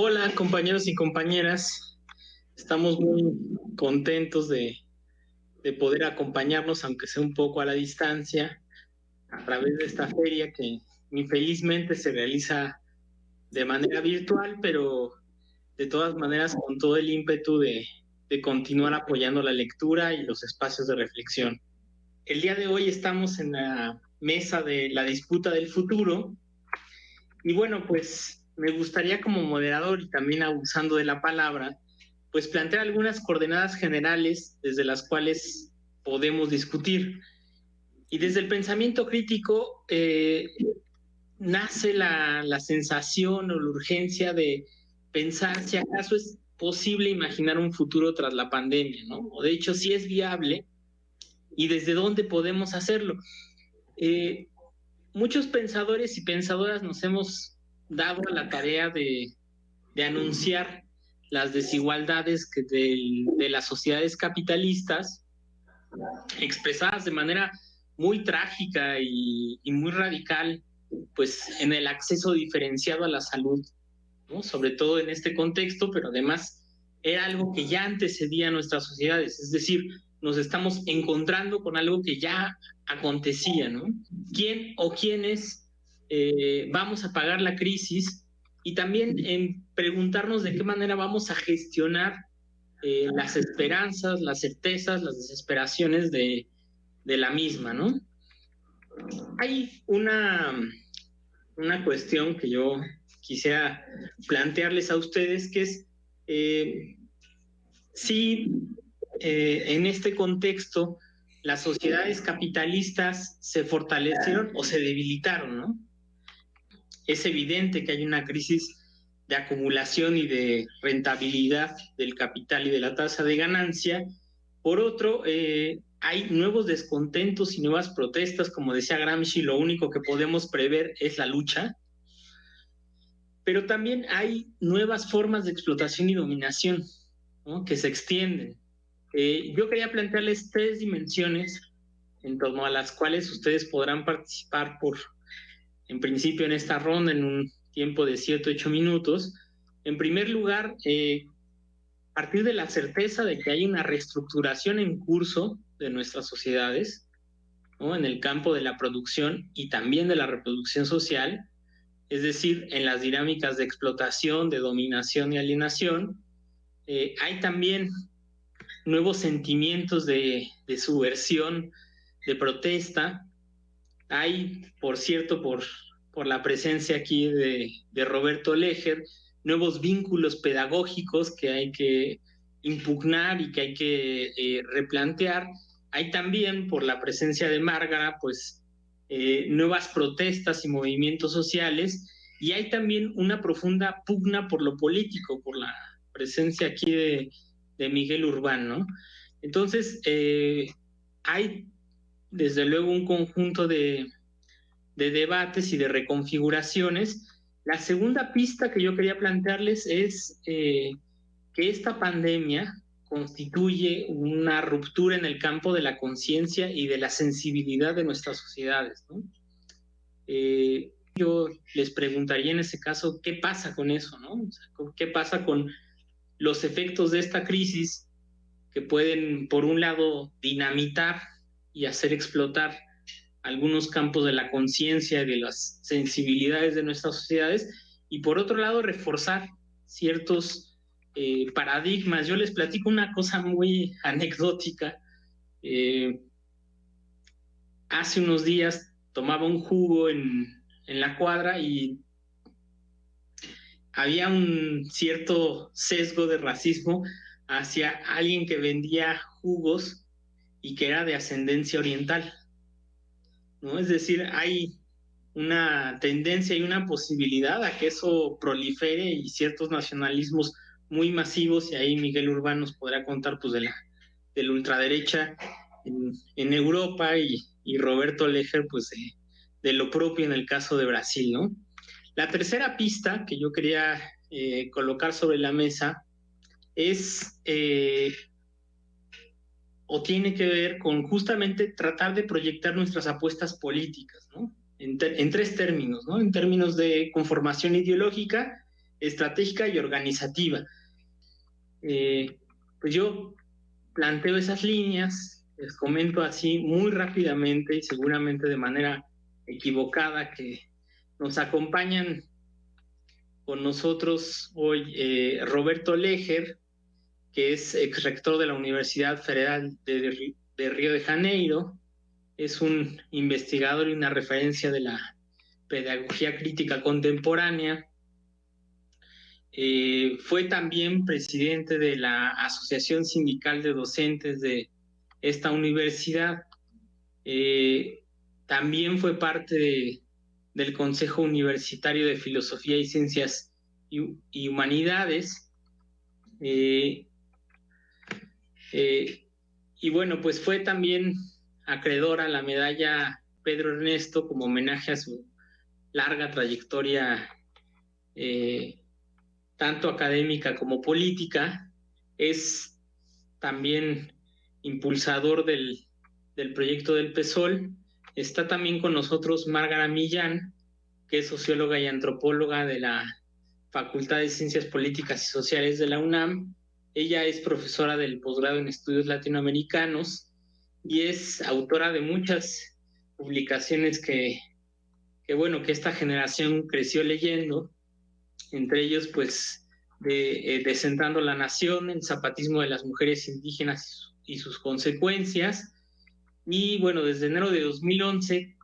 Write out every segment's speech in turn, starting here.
Hola compañeros y compañeras, estamos muy contentos de poder acompañarnos, aunque sea un poco a la distancia, a través de esta feria que infelizmente se realiza de manera virtual, pero de todas maneras con todo el ímpetu de continuar apoyando la lectura y los espacios de reflexión. El día de hoy estamos en la mesa de la disputa del futuro y bueno, pues me gustaría como moderador y también abusando de la palabra, pues plantear algunas coordenadas generales desde las cuales podemos discutir. Y desde el pensamiento crítico nace la sensación o la urgencia de pensar si acaso es posible imaginar un futuro tras la pandemia, ¿no? O de hecho, si es viable y desde dónde podemos hacerlo. Muchos pensadores y pensadoras nos hemos dado a la tarea de anunciar las desigualdades de las sociedades capitalistas expresadas de manera muy trágica y muy radical, pues en el acceso diferenciado a la salud, ¿no? Sobre todo en este contexto, pero además era algo que ya antecedía a nuestras sociedades, es decir, nos estamos encontrando con algo que ya acontecía, ¿no? ¿Quién o quiénes vamos a pagar la crisis? Y también en preguntarnos de qué manera vamos a gestionar las esperanzas, las certezas, las desesperaciones de la misma, ¿no? Hay una cuestión que yo quisiera plantearles a ustedes, que es si en este contexto las sociedades capitalistas se fortalecieron o se debilitaron, ¿no? Es evidente que hay una crisis de acumulación y de rentabilidad del capital y de la tasa de ganancia. Por otro, hay nuevos descontentos y nuevas protestas, como decía Gramsci, lo único que podemos prever es la lucha, pero también hay nuevas formas de explotación y dominación, ¿no?, que se extienden. Yo quería plantearles tres dimensiones en torno a las cuales ustedes podrán participar en principio en esta ronda en un tiempo de 7 o 8 minutos. En primer lugar, a partir de la certeza de que hay una reestructuración en curso de nuestras sociedades, ¿no?, en el campo de la producción y también de la reproducción social, es decir, en las dinámicas de explotación, de dominación y alienación, hay también nuevos sentimientos de subversión, de protesta. Hay, por cierto, por la presencia aquí de Roberto Leger, nuevos vínculos pedagógicos que hay que impugnar y que hay que replantear. Hay también, por la presencia de Márgara, pues nuevas protestas y movimientos sociales, y hay también una profunda pugna por lo político, por la presencia aquí de Miguel Urbán, ¿no? Entonces, hay desde luego un conjunto de debates y de reconfiguraciones. La segunda pista que yo quería plantearles es que esta pandemia constituye una ruptura en el campo de la conciencia y de la sensibilidad de nuestras sociedades, ¿no? Yo les preguntaría en ese caso, ¿qué pasa con eso, no? O sea, ¿qué pasa con los efectos de esta crisis que pueden, por un lado, dinamitar y hacer explotar algunos campos de la conciencia y de las sensibilidades de nuestras sociedades, y por otro lado reforzar ciertos paradigmas? Yo les platico una cosa muy anecdótica. Hace unos días tomaba un jugo en la cuadra y había un cierto sesgo de racismo hacia alguien que vendía jugos y que era de ascendencia oriental, ¿no? Es decir, hay una tendencia y una posibilidad a que eso prolifere y ciertos nacionalismos muy masivos, y ahí Miguel Urbán nos podrá contar pues de la ultraderecha en Europa, y Roberto Leger pues de lo propio en el caso de Brasil, ¿no? La tercera pista que yo quería colocar sobre la mesa es o tiene que ver con justamente tratar de proyectar nuestras apuestas políticas, ¿no? En tres términos, ¿no? En términos de conformación ideológica, estratégica y organizativa. Pues yo planteo esas líneas, les comento así muy rápidamente y seguramente de manera equivocada, que nos acompañan con nosotros hoy Roberto Leger, que es ex rector de la Universidad Federal de Río de Janeiro, es un investigador y una referencia de la pedagogía crítica contemporánea. Fue también presidente de la Asociación Sindical de Docentes de esta universidad. También fue parte del Consejo Universitario de Filosofía y Ciencias y Humanidades. Y bueno, pues fue también acreedor a la medalla Pedro Ernesto como homenaje a su larga trayectoria, tanto académica como política. Es también impulsador del proyecto del PSOL. Está también con nosotros Márgara Millán, que es socióloga y antropóloga de la Facultad de Ciencias Políticas y Sociales de la UNAM. Ella es profesora del posgrado en estudios latinoamericanos y es autora de muchas publicaciones que esta generación creció leyendo, entre ellos pues Descentrando la Nación, el zapatismo de las mujeres indígenas y sus consecuencias. Y bueno, desde enero de 2011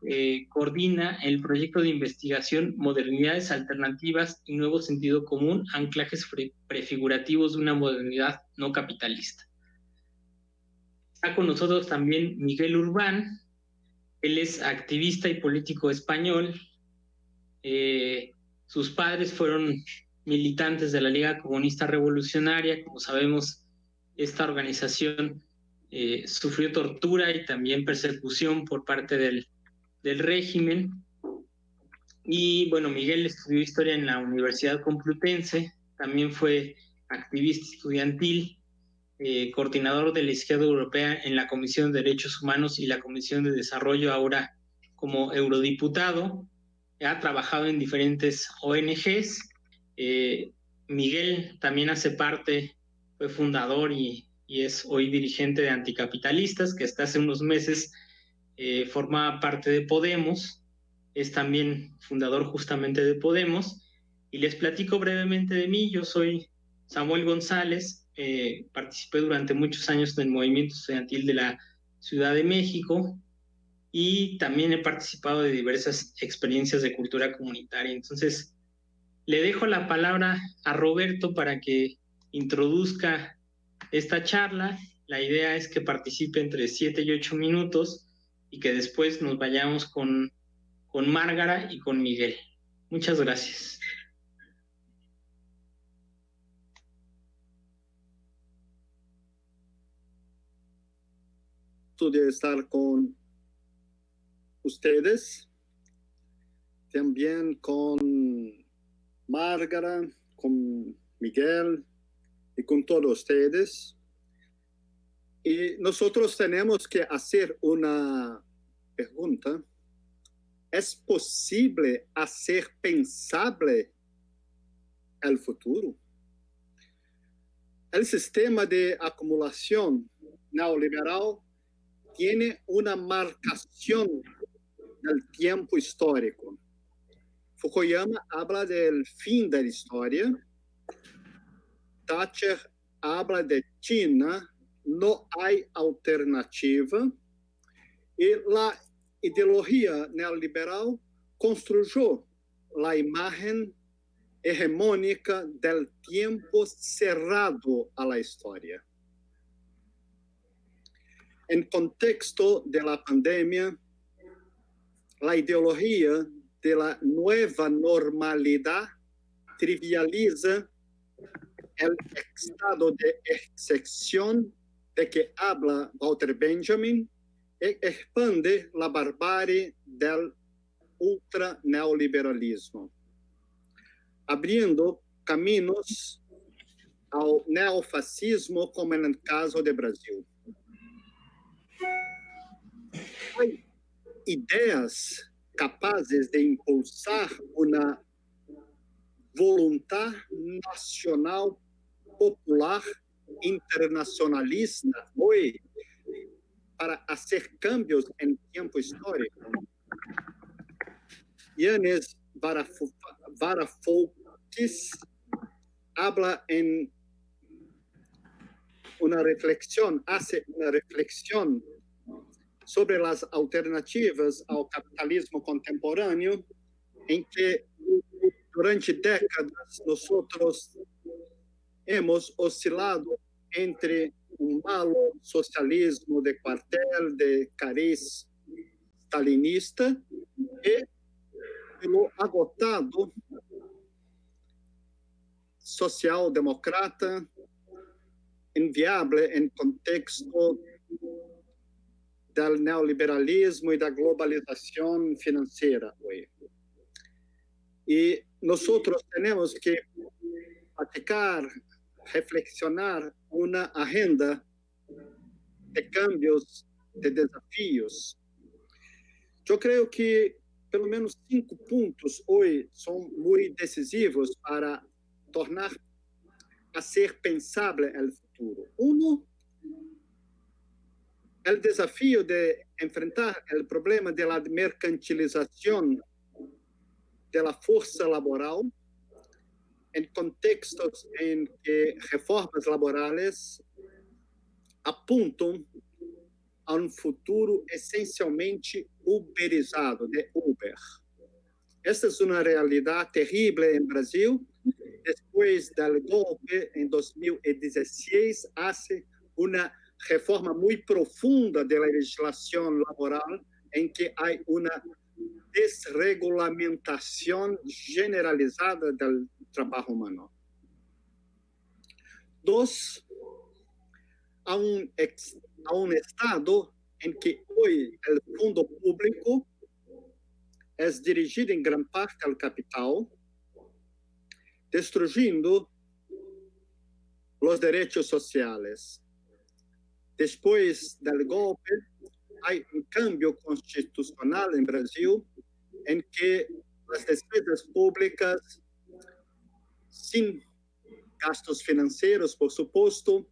coordina el proyecto de investigación Modernidades Alternativas y Nuevo Sentido Común, anclajes prefigurativos de una modernidad no capitalista. Está con nosotros también Miguel Urbán. Él es activista y político español. Sus padres fueron militantes de la Liga Comunista Revolucionaria. Como sabemos, esta organización sufrió tortura y también persecución por parte del régimen. Y bueno, Miguel estudió historia en la Universidad Complutense, también fue activista estudiantil, coordinador de la Izquierda Europea en la Comisión de Derechos Humanos y la Comisión de Desarrollo, ahora como eurodiputado. Ha trabajado en diferentes ONGs. Miguel también hace parte, fue fundador y es hoy dirigente de Anticapitalistas, que hasta hace unos meses formaba parte de Podemos. Es también fundador justamente de Podemos. Y les platico brevemente de mí. Yo soy Samuel González, participé durante muchos años en el movimiento estudiantil de la Ciudad de México y también he participado de diversas experiencias de cultura comunitaria. Entonces, le dejo la palabra a Roberto para que introduzca esta charla. La idea es que participe entre 7 y 8 minutos y que después nos vayamos con Márgara y con Miguel. Muchas gracias. De estar con ustedes, también con Márgara, con Miguel y con todos ustedes. Y nosotros tenemos que hacer una pregunta. ¿Es posible hacer pensable el futuro? El sistema de acumulación neoliberal tiene una marcación del tiempo histórico. Fukuyama habla del fin de la historia. Thatcher habla de China, no hay alternativa. Y la ideología neoliberal construyó la imagen hegemónica del tiempo cerrado a la historia. En contexto de la pandemia, la ideología de la nueva normalidad trivializa el estado de excepción de que habla Walter Benjamin y expande la barbarie del ultraneoliberalismo, abriendo caminos al neofascismo, como en el caso de Brasil. Hay ideas capaces de impulsar una voluntad nacional, popular, internacionalista hoy para hacer cambios en tiempo histórico. Yanis Varoufakis habla en una reflexión, hace una reflexión sobre las alternativas al capitalismo contemporáneo, en que durante décadas nosotros hemos oscilado entre un malo socialismo de cuartel, de cariz stalinista, y lo agotado socialdemócrata, inviable en contexto del neoliberalismo y de la globalización financiera hoy. Y nosotros tenemos que platicar, reflexionar una agenda de cambios, de desafíos. Yo creo que pelo menos 5 puntos hoy son muy decisivos para tornar a ser pensable el futuro. Uno, el desafío de enfrentar el problema de la mercantilización de la fuerza laboral en contextos en que reformas laborales apuntam a um futuro essencialmente uberizado, de Uber. Esta é uma realidade terrível em Brasil. Depois do golpe, em 2016, hace uma reforma muito profunda da legislação laboral, em que há uma desregulamentação generalizada do trabalho humano. 2, a um Estado em que hoje o fundo público é dirigido em grande parte ao capital, destruindo os direitos sociais. Depois do golpe, há cambio constitucional em Brasil, em que as despesas públicas, sem gastos financeiros, por supuesto,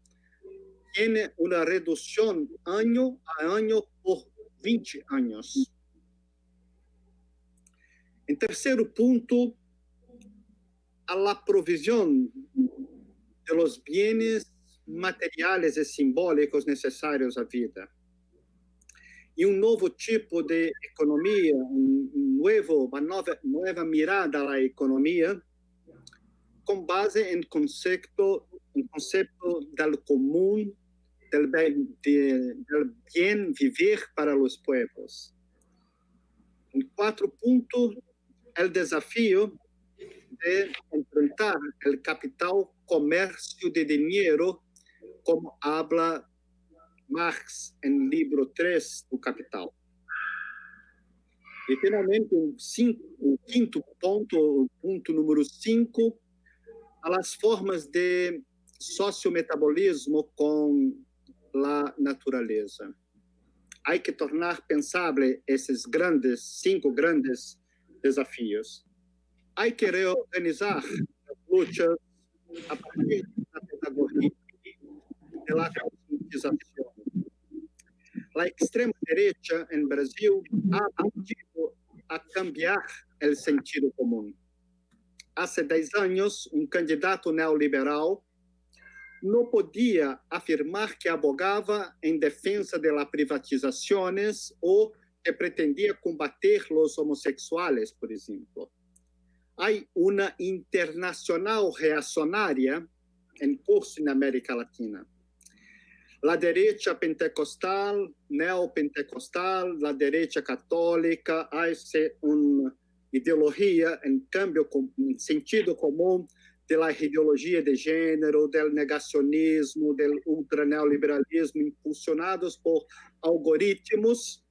tiene una reducción año a año por 20 años. En tercer punto, a la provisión de los bienes materiales y simbólicos necesarios à vida. E novo tipo de economia, uma nova mirada à economia, com base em conceito do comum, del bien vivir para los pueblos. En 4 puntos, el desafío de enfrentar el capital comercio de dinero, como habla Marx en libro 3 do Capital. E, finalmente, um quinto ponto, o ponto número 5, as formas de sociometabolismo com a natureza. Há que tornar pensável esses 5 grandes desafios. Há que reorganizar as lutas a partir da pedagogia e da conscientização. A extrema-direita em Brasil ha aprendido a cambiar o sentido comum. Há 10 anos, um candidato neoliberal não podia afirmar que abogava em defesa de las privatizações ou que pretendia combater os homossexuais, por exemplo. Há uma internacional reacionária em curso na América Latina. A direita pentecostal, neopentecostal, a direita católica, há uma ideologia em cambio, em sentido comum, da ideologia de gênero, do negacionismo, do ultraneoliberalismo, impulsionados por algoritmos.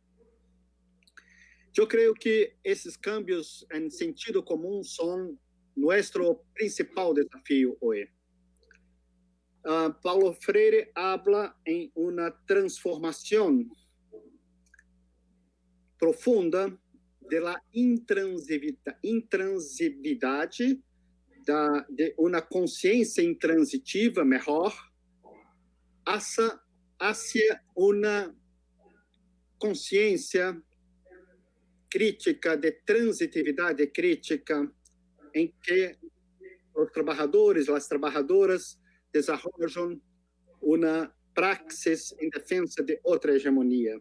Eu creio que esses cambios em sentido comum são nosso principal desafio hoje. Paulo Freire habla em uma transformação profunda da intransibilidade de uma consciência intransitiva melhor hacia uma consciência crítica, de transitividade crítica, em que os trabalhadores, as trabalhadoras desenvolvem uma praxis em defesa de outra hegemonia.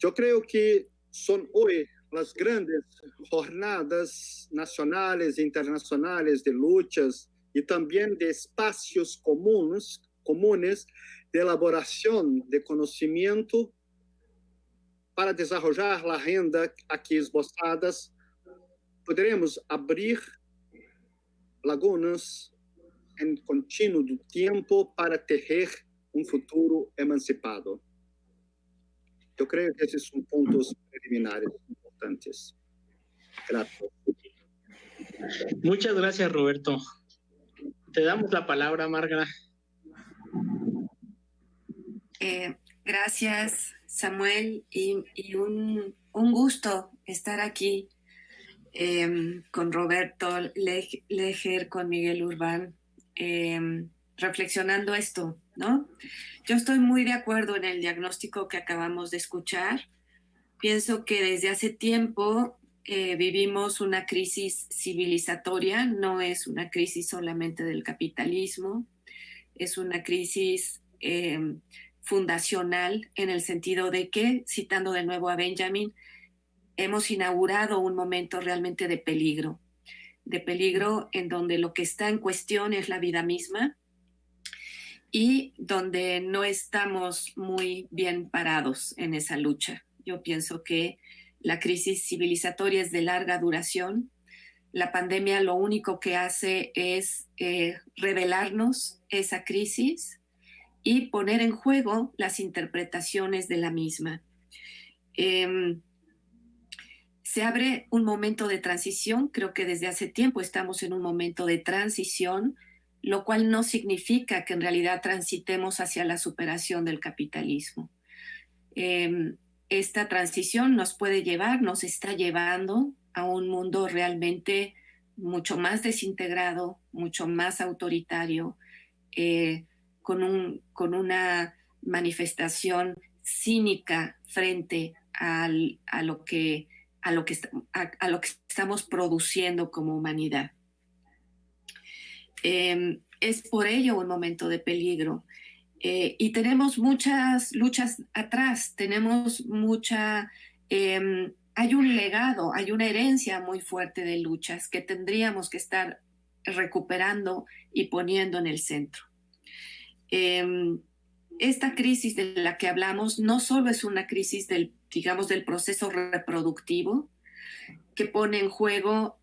Eu creio que são hoje as grandes jornadas nacionais e internacionais de lutas e também de espaços comuns de elaboração de conhecimento para desenvolver a agenda aqui esboçadas. Poderemos abrir lagunas em contínuo do tempo para tecer um futuro emancipado. Eu creio que esses são pontos preliminares importantes. Gracias. Muchas gracias, Roberto. Te damos la palabra, Marga. Gracias, Samuel, y un gusto estar aquí con Roberto Leger, con Miguel Urbán, reflexionando esto, ¿no? Yo estoy muy de acuerdo en el diagnóstico que acabamos de escuchar. Pienso que desde hace tiempo vivimos una crisis civilizatoria, no es una crisis solamente del capitalismo, es una crisis fundacional en el sentido de que, citando de nuevo a Benjamin, hemos inaugurado un momento realmente de peligro en donde lo que está en cuestión es la vida misma y donde no estamos muy bien parados en esa lucha. Yo pienso que la crisis civilizatoria es de larga duración. La pandemia lo único que hace es revelarnos esa crisis y poner en juego las interpretaciones de la misma. Se abre un momento de transición. Creo que desde hace tiempo estamos en un momento de transición, lo cual no significa que en realidad transitemos hacia la superación del capitalismo. Esta transición nos está llevando a un mundo realmente mucho más desintegrado, mucho más autoritario, con una manifestación cínica frente a lo que estamos produciendo como humanidad. Es por ello un momento de peligro. Y tenemos muchas luchas atrás, hay un legado, hay una herencia muy fuerte de luchas que tendríamos que estar recuperando y poniendo en el centro. Esta crisis de la que hablamos no solo es una crisis del proceso reproductivo que pone en juego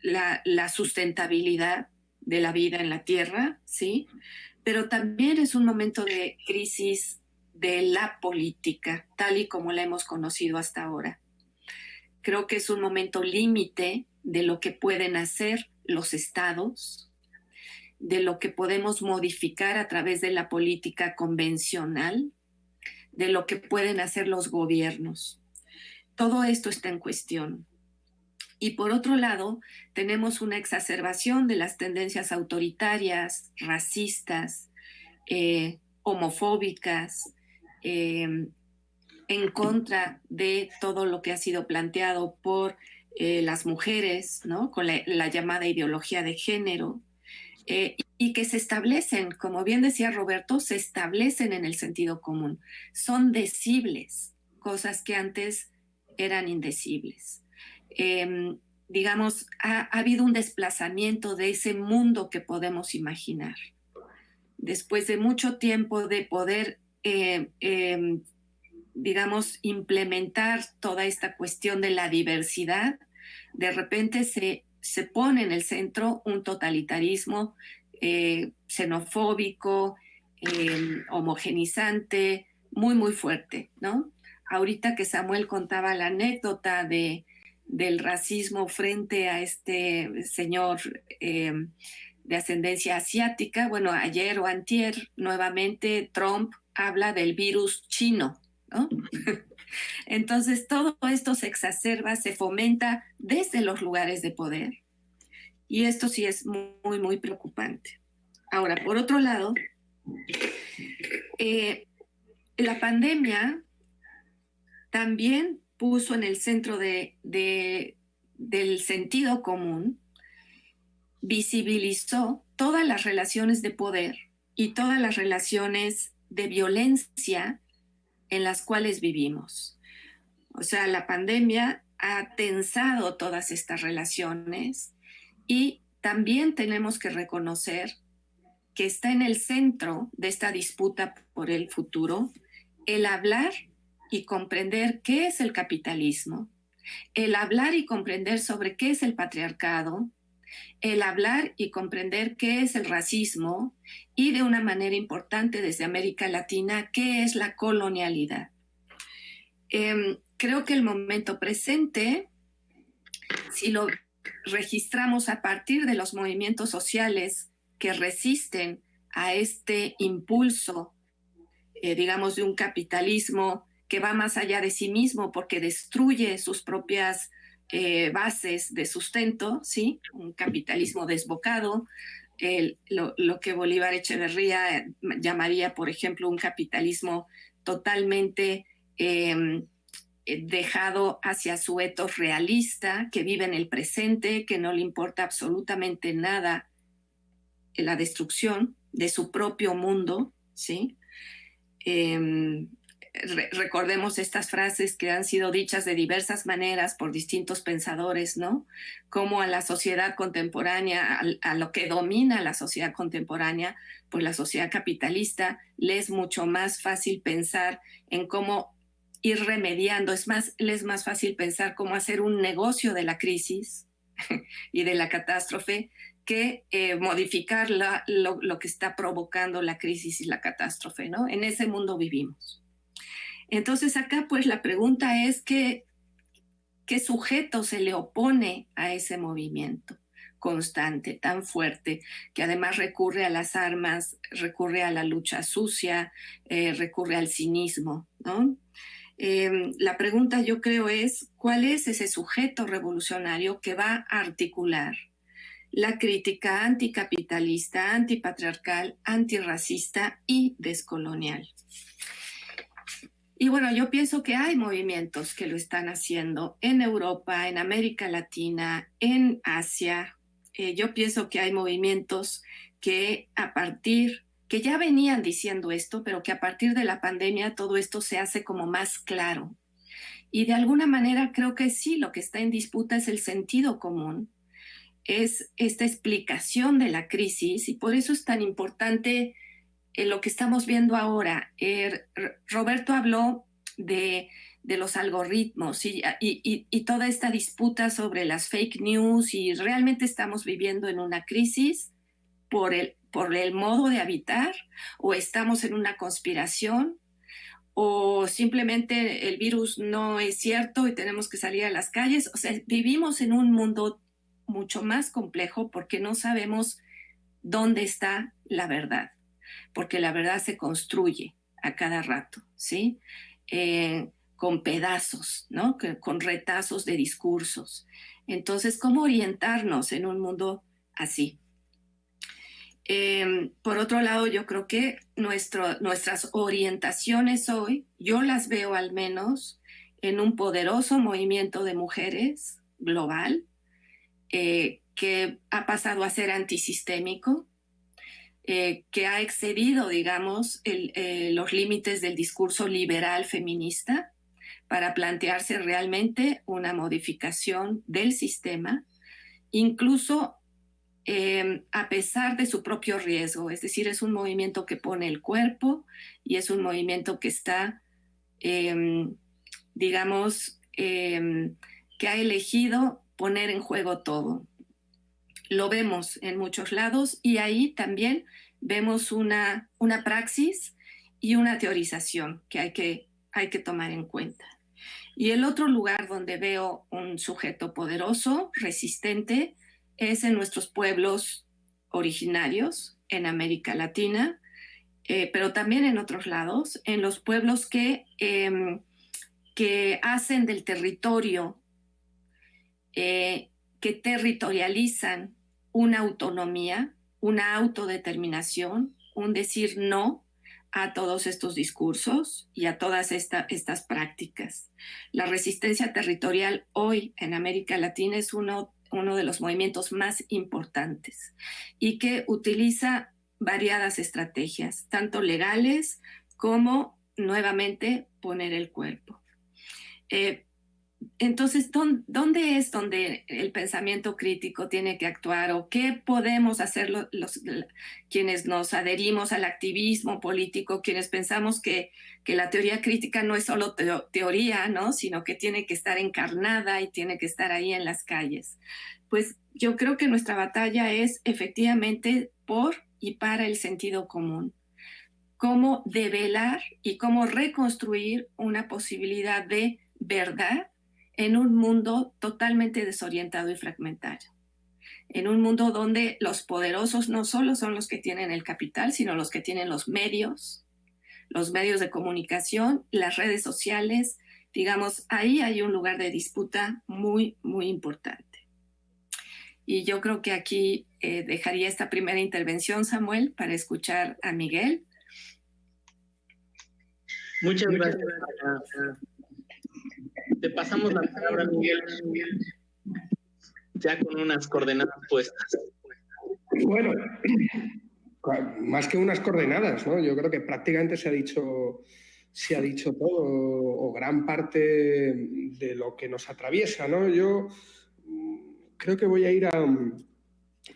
la sustentabilidad de la vida en la Tierra, ¿sí? Pero también es un momento de crisis de la política, tal y como la hemos conocido hasta ahora. Creo que es un momento límite de lo que pueden hacer los estados, de lo que podemos modificar a través de la política convencional, de lo que pueden hacer los gobiernos. Todo esto está en cuestión. Y por otro lado, tenemos una exacerbación de las tendencias autoritarias, racistas, homofóbicas, en contra de todo lo que ha sido planteado por las mujeres, ¿no? Con la llamada ideología de género, y que se establecen, como bien decía Roberto, se establecen en el sentido común. Son decibles, cosas que antes eran indecibles. Ha habido un desplazamiento de ese mundo que podemos imaginar. Después de mucho tiempo de poder, implementar toda esta cuestión de la diversidad, de repente se pone en el centro un totalitarismo xenofóbico, homogenizante, muy, muy fuerte, ¿no? Ahorita que Samuel contaba la anécdota del racismo frente a este señor de ascendencia asiática, bueno, ayer o antier, nuevamente Trump habla del virus chino, ¿no? Entonces todo esto se exacerba, se fomenta desde los lugares de poder Y esto sí es muy, muy preocupante. Ahora, por otro lado, la pandemia también puso en el centro del sentido común, visibilizó todas las relaciones de poder y todas las relaciones de violencia en las cuales vivimos. O sea, la pandemia ha tensado todas estas relaciones y también tenemos que reconocer que está en el centro de esta disputa por el futuro el hablar y comprender qué es el capitalismo, el hablar y comprender sobre qué es el patriarcado, el hablar y comprender qué es el racismo y de una manera importante desde América Latina, qué es la colonialidad. Creo que el momento presente, si lo registramos a partir de los movimientos sociales que resisten a este impulso, digamos, de un capitalismo que va más allá de sí mismo porque destruye sus propias bases de sustento, ¿sí? Un capitalismo desbocado, lo que Bolívar Echeverría llamaría, por ejemplo, un capitalismo totalmente dejado hacia su etos realista, que vive en el presente, que no le importa absolutamente nada la destrucción de su propio mundo, ¿sí? Recordemos estas frases que han sido dichas de diversas maneras por distintos pensadores, ¿no? Como a la sociedad contemporánea, a lo que domina la sociedad contemporánea, pues la sociedad capitalista, le es mucho más fácil pensar en cómo ir remediando, le es más fácil pensar cómo hacer un negocio de la crisis y de la catástrofe que modificar lo que está provocando la crisis y la catástrofe, ¿no? En ese mundo vivimos. Entonces acá pues la pregunta es ¿qué sujeto se le opone a ese movimiento constante, tan fuerte, que además recurre a las armas, recurre a la lucha sucia, recurre al cinismo, ¿no? La pregunta yo creo es ¿cuál es ese sujeto revolucionario que va a articular la crítica anticapitalista, antipatriarcal, antirracista y descolonial? Y bueno, yo pienso que hay movimientos que lo están haciendo en Europa, en América Latina, en Asia. Yo pienso que hay movimientos que que ya venían diciendo esto, pero que a partir de la pandemia todo esto se hace como más claro. Y de alguna manera creo que sí, lo que está en disputa es el sentido común, es esta explicación de la crisis, y por eso es tan importante lo que estamos viendo ahora. Roberto habló de los algoritmos y toda esta disputa sobre las fake news, y realmente estamos viviendo en una crisis por el modo de habitar, o estamos en una conspiración, o simplemente el virus no es cierto y tenemos que salir a las calles. O sea, vivimos en un mundo mucho más complejo porque no sabemos dónde está la verdad, porque la verdad se construye a cada rato, ¿sí? Con pedazos, ¿no? Con retazos de discursos. Entonces, ¿cómo orientarnos en un mundo así? Por otro lado, yo creo que nuestras orientaciones hoy, yo las veo al menos en un poderoso movimiento de mujeres global, que ha pasado a ser antisistémico, que ha excedido, digamos, los límites del discurso liberal feminista para plantearse realmente una modificación del sistema, incluso a pesar de su propio riesgo. Es decir, es un movimiento que pone el cuerpo y es un movimiento que está, digamos, que ha elegido poner en juego todo. Lo vemos en muchos lados, y ahí también vemos una praxis y una teorización que hay que tomar en cuenta. Y el otro lugar donde veo un sujeto poderoso, resistente, es en nuestros pueblos originarios, en América Latina, pero también en otros lados, en los pueblos que hacen del territorio, que territorializan una autonomía, una autodeterminación, un decir no a todos estos discursos y a todas estas prácticas. La resistencia territorial hoy en América Latina es uno de los movimientos más importantes y que utiliza variadas estrategias, tanto legales como nuevamente poner el cuerpo. Entonces, ¿dónde es donde el pensamiento crítico tiene que actuar o qué podemos hacer quienes nos adherimos al activismo político, quienes pensamos que la teoría crítica no es solo teoría, ¿no? Sino que tiene que estar encarnada y tiene que estar ahí en las calles? Pues yo creo que nuestra batalla es efectivamente por y para el sentido común. Cómo develar y cómo reconstruir una posibilidad de verdad en un mundo totalmente desorientado y fragmentario. En un mundo donde los poderosos no solo son los que tienen el capital, sino los que tienen los medios de comunicación, las redes sociales. Digamos, ahí hay un lugar de disputa muy, muy importante. Y yo creo que aquí dejaría esta primera intervención, Samuel, para escuchar a Miguel. Muchas gracias. Te pasamos la palabra, Miguel, ya con unas coordenadas puestas. Bueno, más que unas coordenadas, ¿no? Yo creo que prácticamente se ha dicho todo o gran parte de lo que nos atraviesa, ¿no? Yo creo que voy a ir a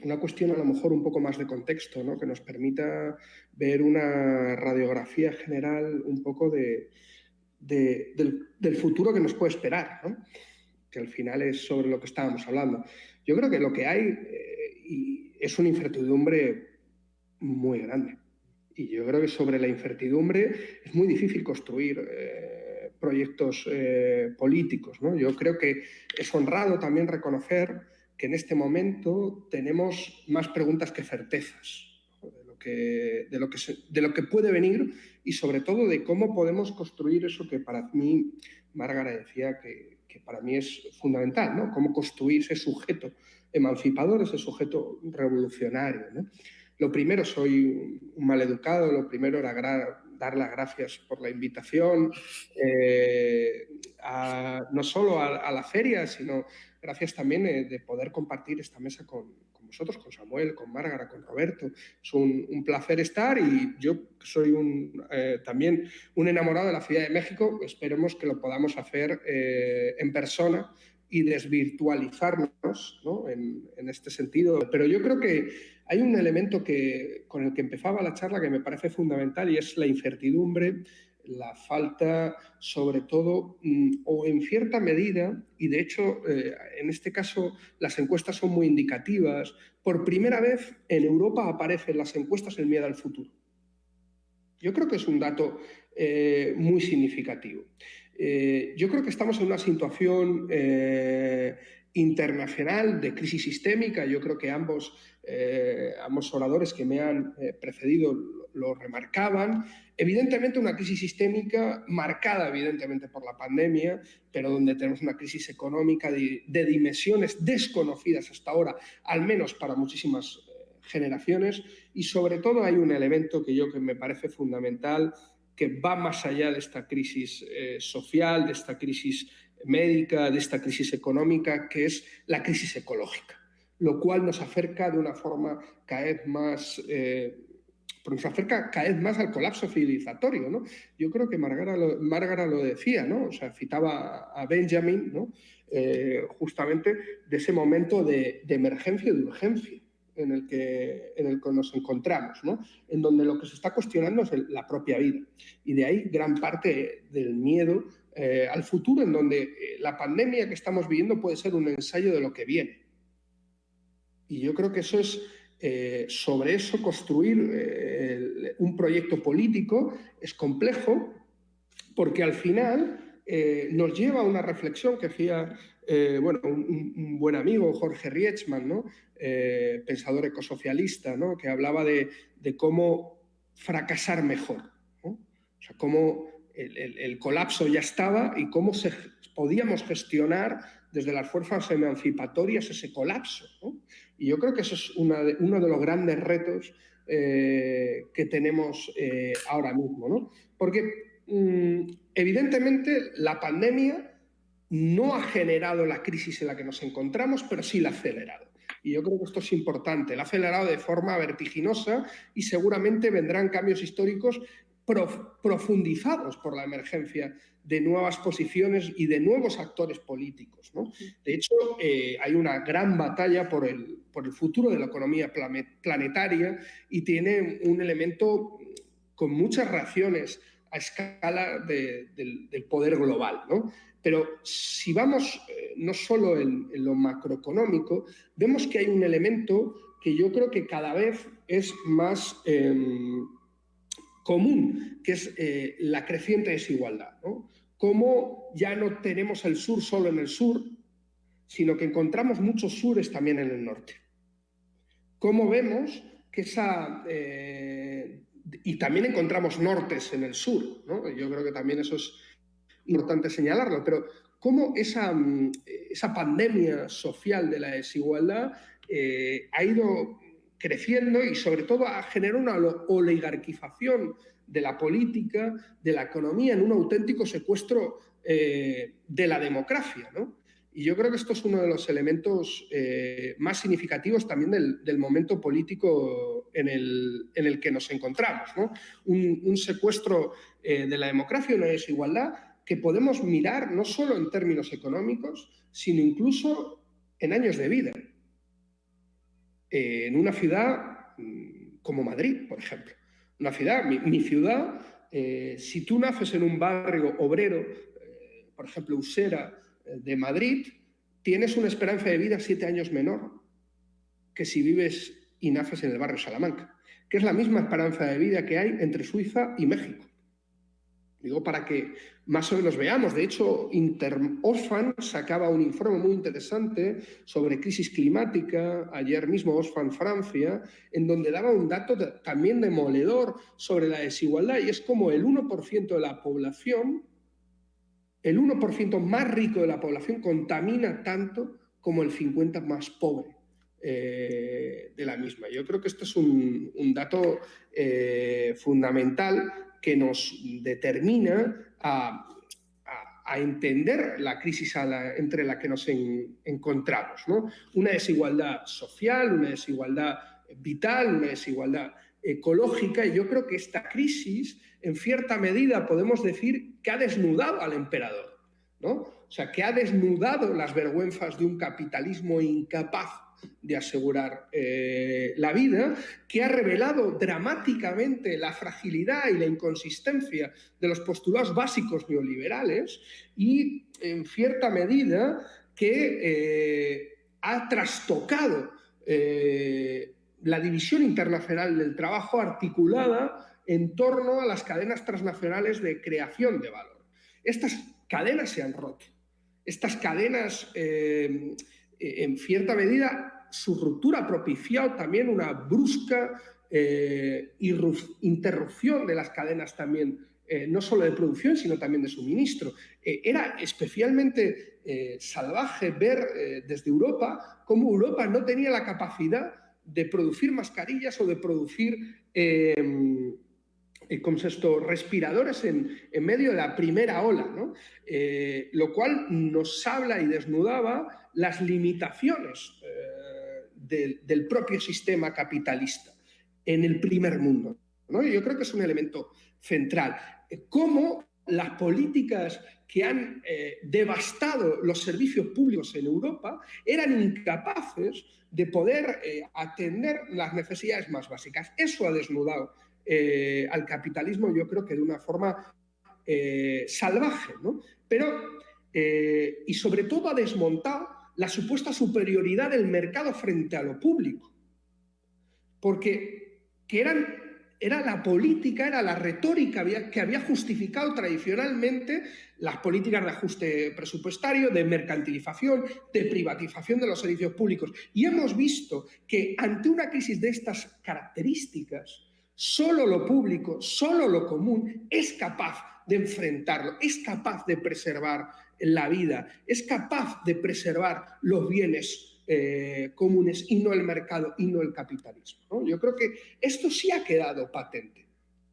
una cuestión a lo mejor un poco más de contexto, ¿no? Que nos permita ver una radiografía general un poco del futuro que nos puede esperar, ¿no? Que al final es sobre lo que estábamos hablando. Yo creo que lo que hay es una incertidumbre muy grande. Y yo creo que sobre la incertidumbre es muy difícil construir proyectos políticos, ¿no? Yo creo que es honrado también reconocer que en este momento tenemos más preguntas que certezas, ¿no? de lo que puede venir y sobre todo de cómo podemos construir eso que para mí, Márgara decía que para mí es fundamental, ¿no? Cómo construir ese sujeto emancipador, ese sujeto revolucionario, ¿no? Lo primero, soy un maleducado, lo primero era dar las gracias por la invitación, no solo a la feria, sino gracias también de poder compartir esta mesa con vosotros, con Samuel, con Márgara, con Roberto. Es un placer estar y yo soy también un enamorado de la Ciudad de México. Esperemos que lo podamos hacer en persona y desvirtualizarnos, ¿no? en este sentido. Pero yo creo que hay un elemento con el que empezaba la charla que me parece fundamental y es la incertidumbre, la falta, sobre todo, o en cierta medida, y de hecho, en este caso, las encuestas son muy indicativas. Por primera vez en Europa aparecen las encuestas el miedo al futuro. Yo creo que es un dato muy significativo. Yo creo que estamos en una situación internacional de crisis sistémica. Yo creo que ambos oradores que me han precedido lo remarcaban. Evidentemente una crisis sistémica marcada evidentemente por la pandemia, pero donde tenemos una crisis económica de dimensiones desconocidas hasta ahora, al menos para muchísimas generaciones, y sobre todo hay un elemento que me parece fundamental, que va más allá de esta crisis social, de esta crisis médica, de esta crisis económica, que es la crisis ecológica, lo cual nos acerca de una forma cada vez más al colapso civilizatorio, ¿no? Yo creo que Márgara lo decía, ¿no? O sea, citaba a Benjamin, ¿no? Justamente de ese momento de emergencia y de urgencia en el que nos encontramos, ¿no? En donde lo que se está cuestionando es la propia vida. Y de ahí gran parte del miedo al futuro, en donde la pandemia que estamos viviendo puede ser un ensayo de lo que viene. Y yo creo que eso es, sobre eso construir un proyecto político es complejo, porque al final nos lleva a una reflexión que hacía un buen amigo, Jorge Rietzmann, ¿no? Pensador ecosocialista, ¿no? Que hablaba de cómo fracasar mejor, ¿no? O sea, cómo el colapso ya estaba y cómo podíamos gestionar desde las fuerzas emancipatorias ese colapso, ¿no? Y yo creo que eso es uno de los grandes retos que tenemos ahora mismo, ¿no? Porque evidentemente la pandemia no ha generado la crisis en la que nos encontramos, pero sí la ha acelerado. Y yo creo que esto es importante. La ha acelerado de forma vertiginosa y seguramente vendrán cambios históricos profundizados por la emergencia de nuevas posiciones y de nuevos actores políticos, ¿no? De hecho, hay una gran batalla por el futuro de la economía planetaria y tiene un elemento con muchas reacciones a escala del poder global, ¿no? Pero si vamos no solo en lo macroeconómico, vemos que hay un elemento que yo creo que cada vez es más común, que es la creciente desigualdad, ¿no? Cómo ya no tenemos el sur solo en el sur, sino que encontramos muchos sures también en el norte. Cómo vemos que y también encontramos nortes en el sur, ¿no? Yo creo que también eso es importante señalarlo, pero cómo esa pandemia social de la desigualdad ha ido creciendo y sobre todo ha generado una oligarquización de la política, de la economía, en un auténtico secuestro de la democracia, ¿no? Y yo creo que esto es uno de los elementos más significativos también del momento político en el que nos encontramos, ¿no? Un secuestro de la democracia, una desigualdad que podemos mirar no solo en términos económicos, sino incluso en años de vida. En una ciudad como Madrid, por ejemplo. Una ciudad, mi ciudad, si tú naces en un barrio obrero, por ejemplo, Usera, de Madrid, tienes una esperanza de vida 7 años menor que si vives y naces en el barrio Salamanca, que es la misma esperanza de vida que hay entre Suiza y México. Digo, para que más o menos veamos. De hecho, Oxfam sacaba un informe muy interesante sobre crisis climática, ayer mismo Oxfam Francia, en donde daba un dato también demoledor sobre la desigualdad, y es como el 1% de la población, el 1% más rico de la población contamina tanto como el 50% más pobre de la misma. Yo creo que esto es un dato fundamental que nos determina a entender la crisis entre la que nos encontramos, ¿no? Una desigualdad social, una desigualdad vital, una desigualdad ecológica, y yo creo que esta crisis, en cierta medida, podemos decir que ha desnudado al emperador, ¿no? O sea, que ha desnudado las vergüenzas de un capitalismo incapaz de asegurar la vida, que ha revelado dramáticamente la fragilidad y la inconsistencia de los postulados básicos neoliberales y, en cierta medida, que ha trastocado la división internacional del trabajo articulada en torno a las cadenas transnacionales de creación de valor. Estas cadenas se han roto. Estas cadenas, en cierta medida, su ruptura ha propiciado también una brusca interrupción de las cadenas también, no solo de producción, sino también de suministro. Era especialmente salvaje ver desde Europa cómo Europa no tenía la capacidad de producir mascarillas o de producir respiradores en medio de la primera ola, ¿no? Lo cual nos habla y desnudaba las limitaciones del propio sistema capitalista en el primer mundo, ¿no? Y yo creo que es un elemento central. Cómo las políticas que han devastado los servicios públicos en Europa eran incapaces de poder atender las necesidades más básicas. Eso ha desnudado al capitalismo, yo creo que de una forma salvaje, ¿no? Pero, y sobre todo ha desmontado la supuesta superioridad del mercado frente a lo público. Porque era la política, era la retórica que había justificado tradicionalmente las políticas de ajuste presupuestario, de mercantilización, de privatización de los servicios públicos. Y hemos visto que ante una crisis de estas características, solo lo público, solo lo común es capaz de enfrentarlo, es capaz de preservar la vida, es capaz de preservar los bienes comunes y no el mercado y no el capitalismo, ¿no? Yo creo que esto sí ha quedado patente.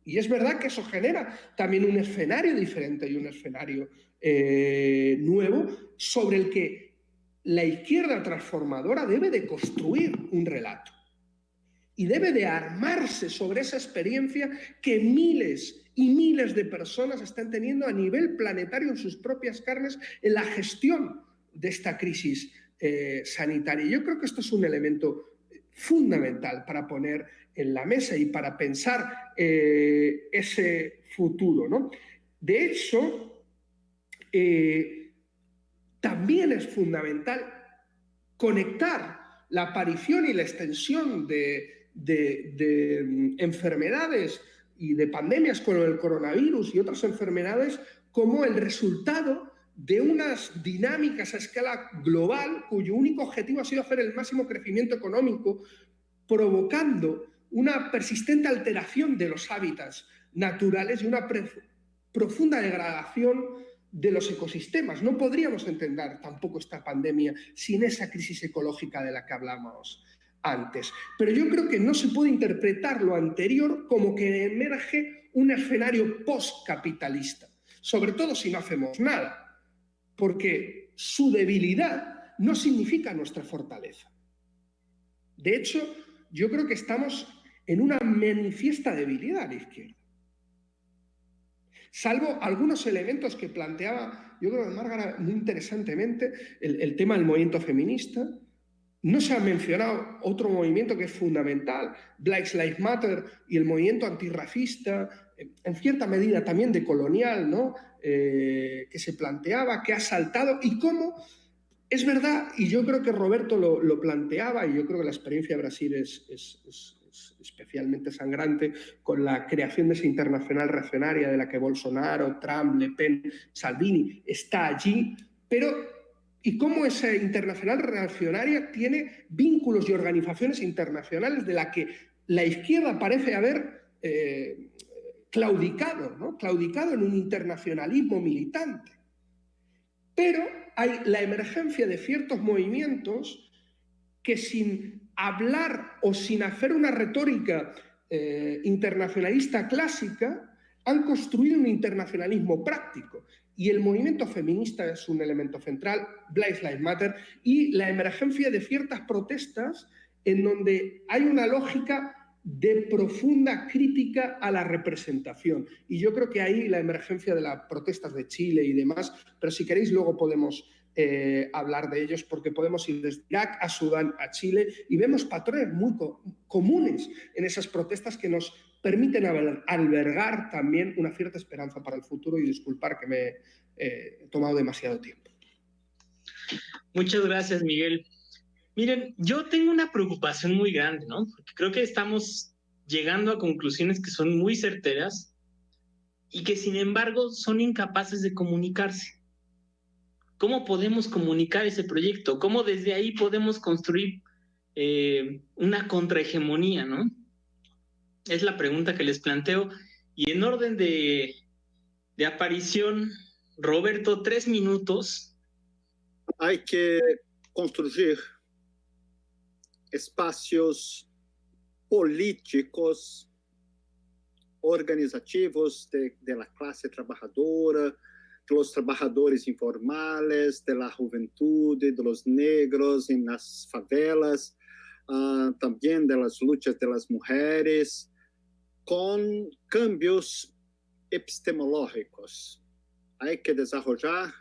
Y es verdad que eso genera también un escenario diferente y un escenario nuevo sobre el que la izquierda transformadora debe de construir un relato y debe de armarse sobre esa experiencia que miles y miles de personas están teniendo a nivel planetario en sus propias carnes en la gestión de esta crisis sanitaria. Yo creo que esto es un elemento fundamental para poner en la mesa y para pensar ese futuro, ¿no? De hecho, también es fundamental conectar la aparición y la extensión de enfermedades y de pandemias con el coronavirus y otras enfermedades como el resultado de unas dinámicas a escala global cuyo único objetivo ha sido hacer el máximo crecimiento económico, provocando una persistente alteración de los hábitats naturales y una profunda degradación de los ecosistemas. No podríamos entender tampoco esta pandemia sin esa crisis ecológica de la que hablamos antes. Pero yo creo que no se puede interpretar lo anterior como que emerge un escenario postcapitalista, sobre todo si no hacemos nada, porque su debilidad no significa nuestra fortaleza. De hecho, yo creo que estamos en una manifiesta debilidad a la izquierda. Salvo algunos elementos que planteaba, yo creo que Márgara muy interesantemente, el tema del movimiento feminista. No se ha mencionado otro movimiento que es fundamental, Black Lives Matter y el movimiento antirracista, en cierta medida también decolonial, ¿no? Que se planteaba, que ha saltado, y cómo es verdad, y yo creo que Roberto lo planteaba, y yo creo que la experiencia de Brasil es especialmente sangrante con la creación de esa internacional reaccionaria de la que Bolsonaro, Trump, Le Pen, Salvini está allí, pero y cómo esa internacional reaccionaria tiene vínculos y organizaciones internacionales de la que la izquierda parece haber claudicado, ¿no? Claudicado en un internacionalismo militante. Pero hay la emergencia de ciertos movimientos que sin hablar o sin hacer una retórica internacionalista clásica han construido un internacionalismo práctico. Y el movimiento feminista es un elemento central, Black Lives Matter, y la emergencia de ciertas protestas en donde hay una lógica de profunda crítica a la representación. Y yo creo que ahí la emergencia de las protestas de Chile y demás, pero si queréis luego podemos hablar de ellos, porque podemos ir desde Irak a Sudán a Chile y vemos patrones muy comunes en esas protestas que nos permiten albergar también una cierta esperanza para el futuro. Y disculpar que me he tomado demasiado tiempo. Muchas gracias, Miguel. Miren, yo tengo una preocupación muy grande, ¿no? Porque creo que estamos llegando a conclusiones que son muy certeras y que, sin embargo, son incapaces de comunicarse. ¿Cómo podemos comunicar ese proyecto? ¿Cómo desde ahí podemos construir una contrahegemonía, ¿no? Es la pregunta que les planteo. Y en orden de aparición, Roberto, 3 minutos. Hay que construir espacios políticos, organizativos de la clase trabajadora, de los trabajadores informales, de la juventud, de los negros en las favelas, también de las luchas de las mujeres, con cambios epistemológicos. Hay que desarrollar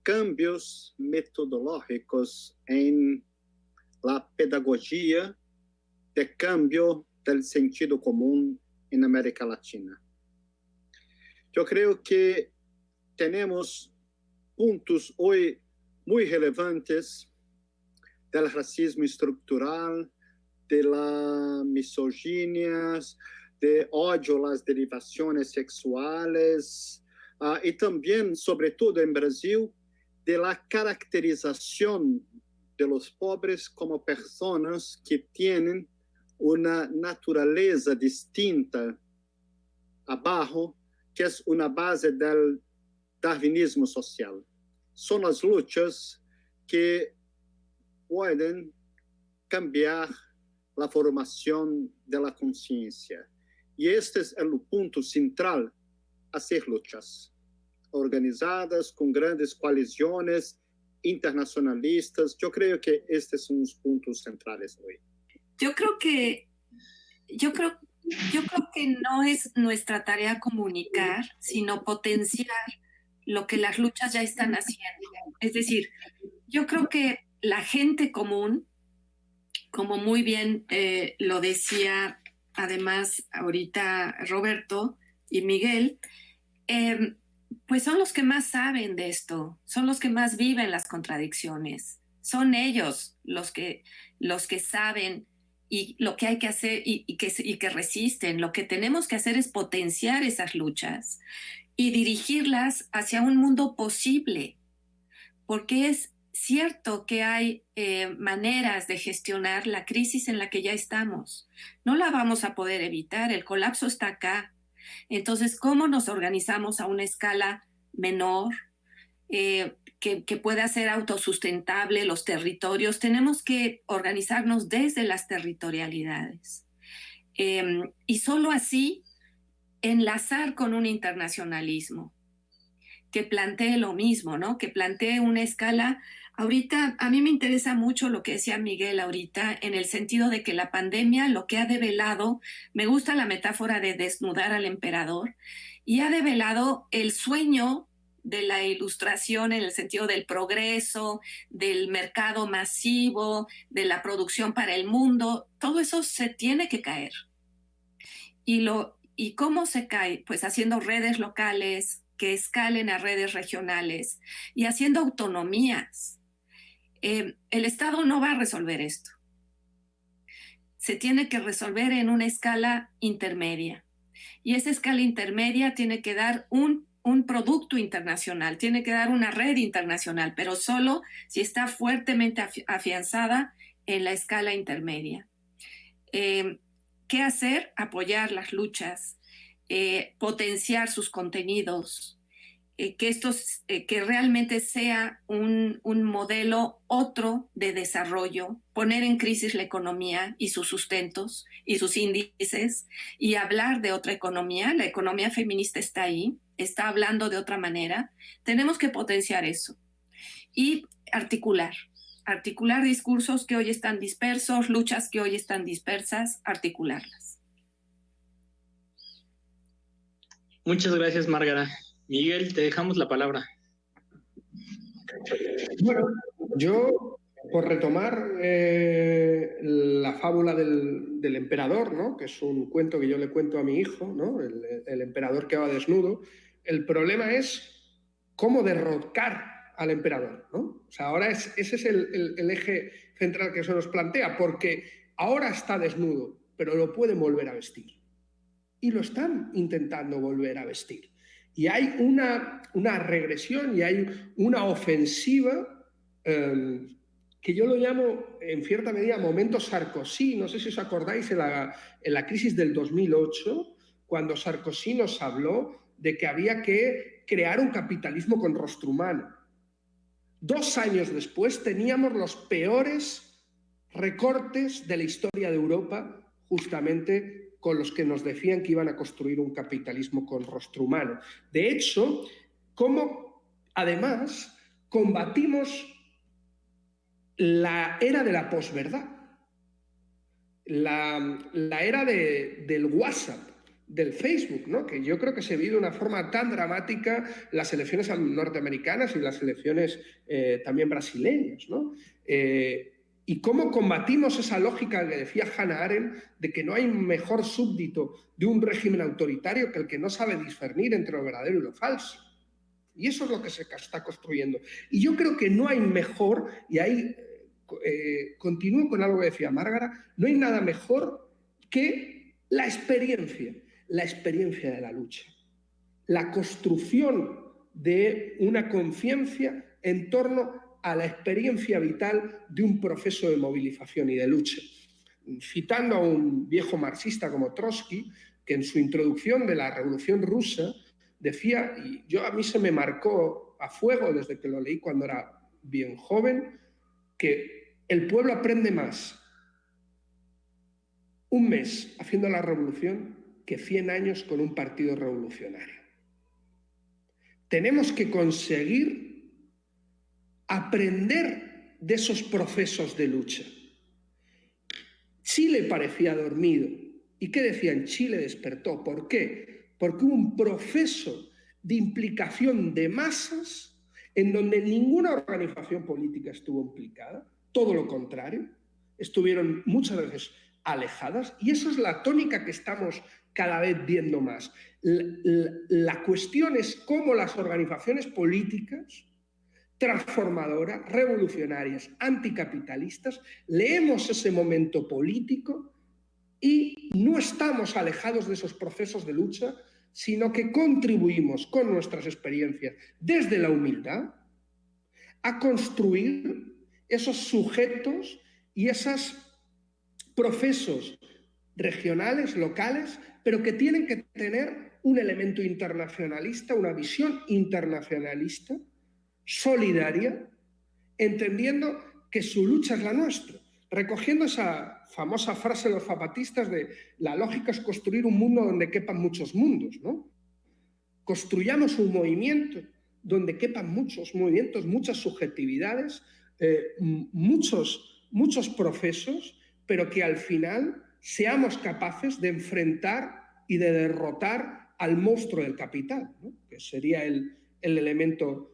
cambios metodológicos en la pedagogía de cambio del sentido común en América Latina. Yo creo que tenemos puntos hoy muy relevantes del racismo estructural, de la misoginia, de odio a las derivaciones sexuales, y también, sobre todo en Brasil, de la caracterización de los pobres como personas que tienen una naturaleza distinta abajo, que es una base del darwinismo social. Son las luchas que pueden cambiar la formación de la conciencia. Y este es el punto central, hacer luchas organizadas con grandes coaliciones internacionalistas. Yo creo que estos son los puntos centrales hoy. Yo creo que no es nuestra tarea comunicar, sino potenciar lo que las luchas ya están haciendo. Es decir, yo creo que la gente común, como muy bien lo decía además ahorita Roberto y Miguel, pues son los que más saben de esto, son los que más viven las contradicciones, son ellos los que saben y lo que hay que hacer y que resisten. Lo que tenemos que hacer es potenciar esas luchas y dirigirlas hacia un mundo posible, porque es cierto que hay maneras de gestionar la crisis en la que ya estamos. No la vamos a poder evitar, el colapso está acá. Entonces, ¿cómo nos organizamos a una escala menor, que pueda ser autosustentable los territorios? Tenemos que organizarnos desde las territorialidades. Y solo así enlazar con un internacionalismo que plantee lo mismo, ¿no? Que plantee una escala. Ahorita, a mí me interesa mucho lo que decía Miguel ahorita, en el sentido de que la pandemia lo que ha develado, me gusta la metáfora de desnudar al emperador, y ha develado el sueño de la ilustración en el sentido del progreso, del mercado masivo, de la producción para el mundo. Todo eso se tiene que caer. ¿Y cómo se cae? Pues haciendo redes locales que escalen a redes regionales y haciendo autonomías. El Estado no va a resolver esto. Se tiene que resolver en una escala intermedia. Y esa escala intermedia tiene que dar un producto internacional, tiene que dar una red internacional, pero solo si está fuertemente afianzada en la escala intermedia. ¿Qué hacer? Apoyar las luchas, potenciar sus contenidos, que realmente sea un modelo otro de desarrollo, poner en crisis la economía y sus sustentos y sus índices y hablar de otra economía. La economía feminista está ahí, está hablando de otra manera. Tenemos que potenciar eso y articular discursos que hoy están dispersos, luchas que hoy están dispersas, articularlas. Muchas gracias, Márgara. Miguel, te dejamos la palabra. Bueno, yo, por retomar la fábula del emperador, ¿no? Que es un cuento que yo le cuento a mi hijo, ¿no? El emperador que va desnudo. El problema es cómo derrocar al emperador, ¿no? O sea, ahora ese es el eje central que se nos plantea, porque ahora está desnudo, pero lo pueden volver a vestir. Y lo están intentando volver a vestir. Y hay una regresión y hay una ofensiva que yo lo llamo, en cierta medida, momento Sarkozy. No sé si os acordáis en la crisis del 2008, cuando Sarkozy nos habló de que había que crear un capitalismo con rostro humano. 2 años después teníamos los peores recortes de la historia de Europa, justamente con los que nos decían que iban a construir un capitalismo con rostro humano. De hecho, ¿cómo además combatimos la era de la posverdad? La era del WhatsApp, del Facebook, ¿no? Que yo creo que se vive de una forma tan dramática las elecciones norteamericanas y las elecciones también brasileñas, ¿no? Y cómo combatimos esa lógica que decía Hannah Arendt de que no hay mejor súbdito de un régimen autoritario que el que no sabe discernir entre lo verdadero y lo falso. Y eso es lo que se está construyendo. Y yo creo que no hay mejor, y ahí continúo con algo que decía Márgara, no hay nada mejor que la experiencia de la lucha, la construcción de una conciencia en torno a la experiencia vital de un proceso de movilización y de lucha. citando a un viejo marxista como Trotsky, que en su introducción de la Revolución Rusa decía, y a mí se me marcó a fuego desde que lo leí cuando era bien joven, que el pueblo aprende más un mes haciendo la revolución que 100 años con un partido revolucionario. Tenemos que conseguir aprender de esos procesos de lucha. Chile parecía dormido. ¿Y qué decían? Chile despertó. ¿Por qué? Porque hubo un proceso de implicación de masas en donde ninguna organización política estuvo implicada, todo lo contrario, estuvieron muchas veces alejadas, y eso es la tónica que estamos cada vez viendo más. La cuestión es cómo las organizaciones políticas transformadoras, revolucionarias, anticapitalistas, leemos ese momento político y no estamos alejados de esos procesos de lucha, sino que contribuimos con nuestras experiencias desde la humildad a construir esos sujetos y esos procesos regionales, locales, pero que tienen que tener un elemento internacionalista, una visión internacionalista, solidaria, entendiendo que su lucha es la nuestra, recogiendo esa famosa frase de los zapatistas de la lógica es construir un mundo donde quepan muchos mundos, ¿no? Construyamos un movimiento donde quepan muchos movimientos, muchas subjetividades, muchos procesos, pero que al final seamos capaces de enfrentar y de derrotar al monstruo del capital, ¿no? Que sería el elemento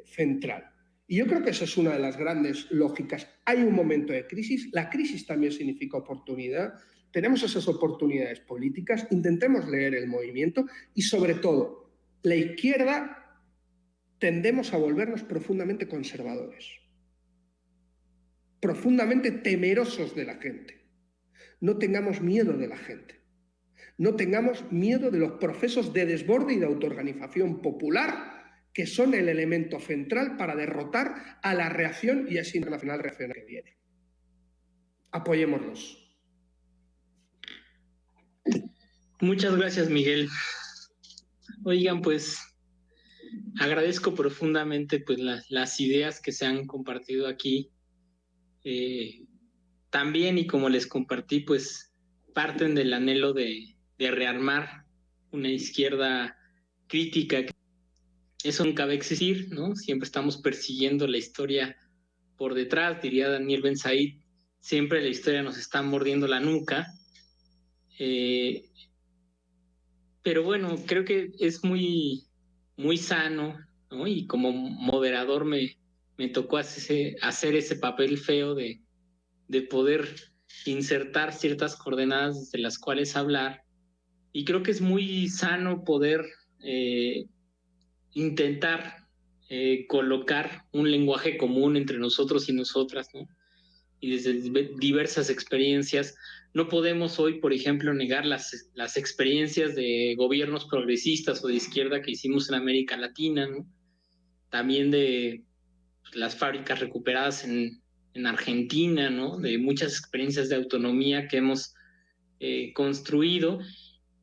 central. Y yo creo que esa es una de las grandes lógicas. Hay un momento de crisis, la crisis también significa oportunidad, tenemos esas oportunidades políticas, intentemos leer el movimiento y sobre todo, la izquierda tendemos a volvernos profundamente conservadores, profundamente temerosos de la gente. No tengamos miedo de la gente, no tengamos miedo de los procesos de desborde y de autoorganización popular que son el elemento central para derrotar a la reacción y a esa internacional reacción que viene. Apoyémoslos. Muchas gracias, Miguel. Oigan, pues agradezco profundamente pues, las ideas que se han compartido aquí. También, y como les compartí, pues parten del anhelo de rearmar una izquierda crítica. Eso nunca va a existir, ¿no? Siempre estamos persiguiendo la historia por detrás, diría Daniel Ben Said, siempre la historia nos está mordiendo la nuca. Pero bueno, creo que es muy, muy sano, ¿no? Y como moderador me tocó hacer ese papel feo de poder insertar ciertas coordenadas de las cuales hablar. Y creo que es muy sano poder intentar colocar un lenguaje común entre nosotros y nosotras, ¿no? Y desde diversas experiencias. No podemos hoy, por ejemplo, negar las experiencias de gobiernos progresistas o de izquierda que hicimos en América Latina, ¿no? También de las fábricas recuperadas en Argentina, ¿no? De muchas experiencias de autonomía que hemos construido.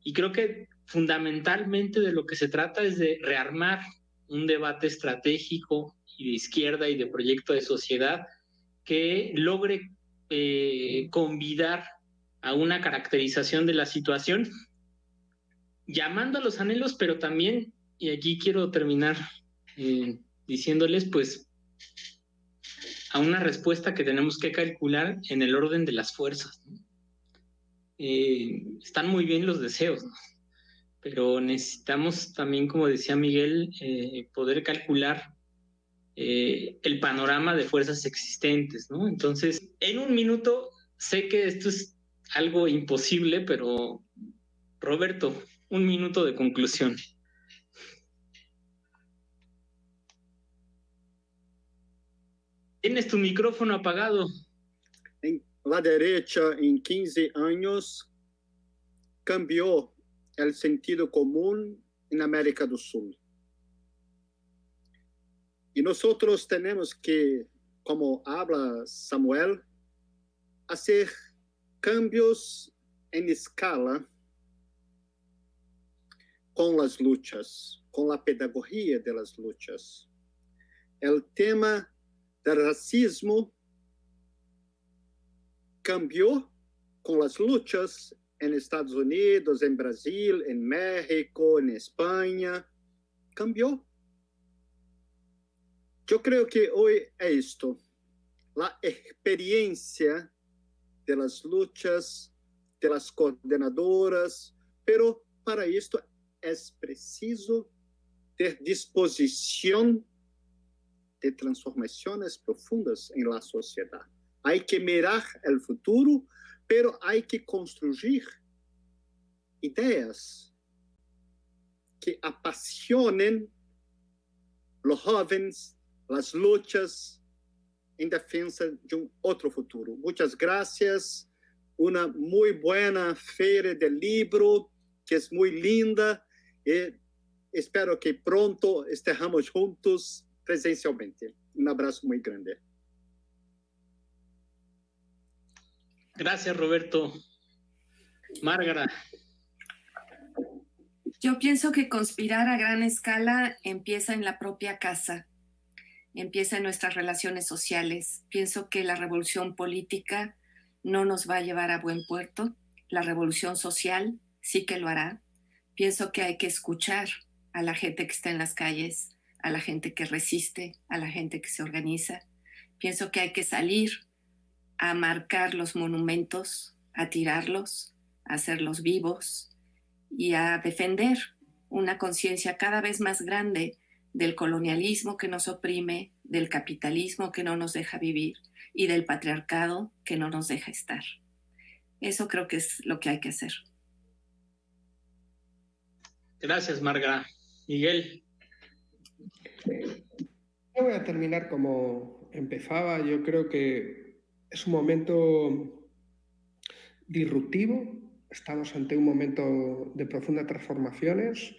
Y creo que fundamentalmente de lo que se trata es de rearmar un debate estratégico y de izquierda y de proyecto de sociedad que logre convidar a una caracterización de la situación, llamando a los anhelos, pero también, y aquí quiero terminar diciéndoles, pues, a una respuesta que tenemos que calcular en el orden de las fuerzas, ¿no? Están muy bien los deseos, ¿no? Pero necesitamos también, como decía Miguel, poder calcular el panorama de fuerzas existentes, ¿no? Entonces, en un minuto, sé que esto es algo imposible, pero Roberto, un minuto de conclusión. Tienes tu micrófono apagado. La derecha en 15 años cambió el sentido común en América del Sur. Y nosotros tenemos que, como habla Samuel, hacer cambios en escala con las luchas, con la pedagogía de las luchas. El tema del racismo cambió con las luchas en Estados Unidos, en Brasil, en México, en España. Cambió. Yo creo que hoy es esto, la experiencia de las luchas, de las coordenadoras, pero para esto es preciso ter disposición de transformaciones profundas en la sociedad. Hay que mirar el futuro, pero hay que construir ideas que apasionen los jóvenes, las luchas en defensa de un otro futuro. Muchas gracias. Una muy buena feria del libro, que es muy linda. Espero que pronto estemos juntos presencialmente. Un abrazo muy grande. Gracias, Roberto. Márgara. Yo pienso que conspirar a gran escala empieza en la propia casa, empieza en nuestras relaciones sociales. Pienso que la revolución política no nos va a llevar a buen puerto. La revolución social sí que lo hará. Pienso que hay que escuchar a la gente que está en las calles, a la gente que resiste, a la gente que se organiza. Pienso que hay que salir a marcar los monumentos, a tirarlos, a hacerlos vivos y a defender una conciencia cada vez más grande del colonialismo que nos oprime, del capitalismo que no nos deja vivir y del patriarcado que no nos deja estar. Eso creo que es lo que hay que hacer. Gracias, Márgara. Miguel. Yo voy a terminar como empezaba. Yo creo que es un momento disruptivo. Estamos ante un momento de profundas transformaciones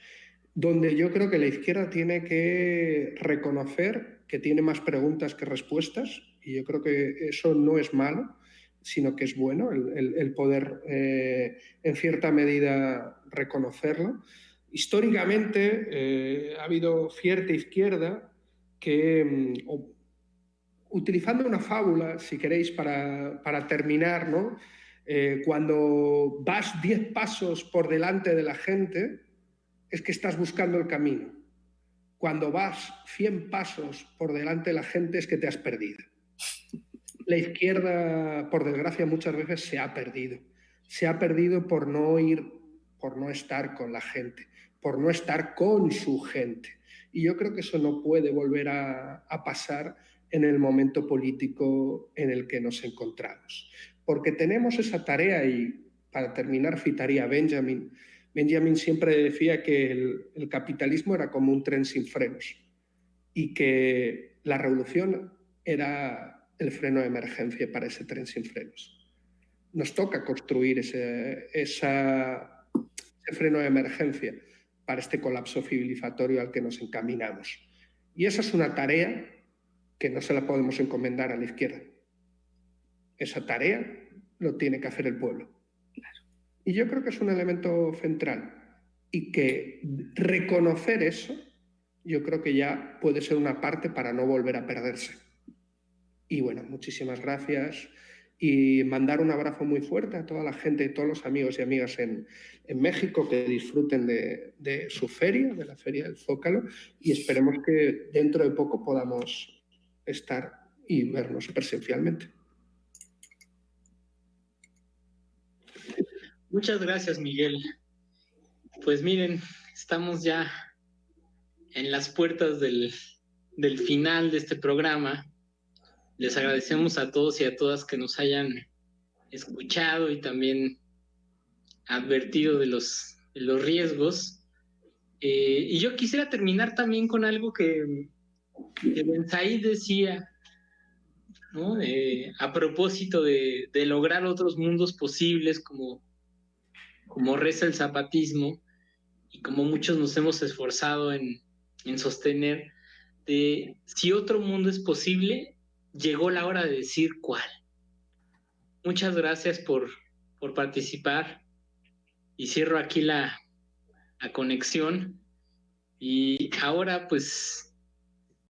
donde yo creo que la izquierda tiene que reconocer que tiene más preguntas que respuestas, y yo creo que eso no es malo, sino que es bueno el poder, en cierta medida, reconocerlo. Históricamente ha habido cierta izquierda que, utilizando una fábula, si queréis, para terminar, ¿no? Cuando vas 10 pasos por delante de la gente, es que estás buscando el camino. Cuando vas 100 pasos por delante de la gente, es que te has perdido. La izquierda, por desgracia, muchas veces se ha perdido. Se ha perdido por no ir, por no estar con la gente, por no estar con su gente. Y yo creo que eso no puede volver a pasar en el momento político en el que nos encontramos. Porque tenemos esa tarea, y para terminar citaría a Benjamin. Benjamin siempre decía que el capitalismo era como un tren sin frenos y que la revolución era el freno de emergencia para ese tren sin frenos. Nos toca construir ese freno de emergencia para este colapso civilizatorio al que nos encaminamos. Y esa es una tarea que no se la podemos encomendar a la izquierda. Esa tarea lo tiene que hacer el pueblo. Y yo creo que es un elemento central, y que reconocer eso, yo creo que ya puede ser una parte para no volver a perderse. Y bueno, muchísimas gracias, y mandar un abrazo muy fuerte a toda la gente, todos los amigos y amigas en México, que disfruten de su feria, de la Feria del Zócalo, y esperemos que dentro de poco podamos estar y vernos presencialmente. Muchas gracias, Miguel. Pues miren, estamos ya en las puertas del final de este programa. Les agradecemos a todos y a todas que nos hayan escuchado y también advertido de los riesgos. Y yo quisiera terminar también con algo que Ben Said decía, ¿no? A propósito de lograr otros mundos posibles, como reza el zapatismo y como muchos nos hemos esforzado en sostener, de si otro mundo es posible, llegó la hora de decir cuál. Muchas gracias por por participar y cierro aquí la conexión. Y ahora pues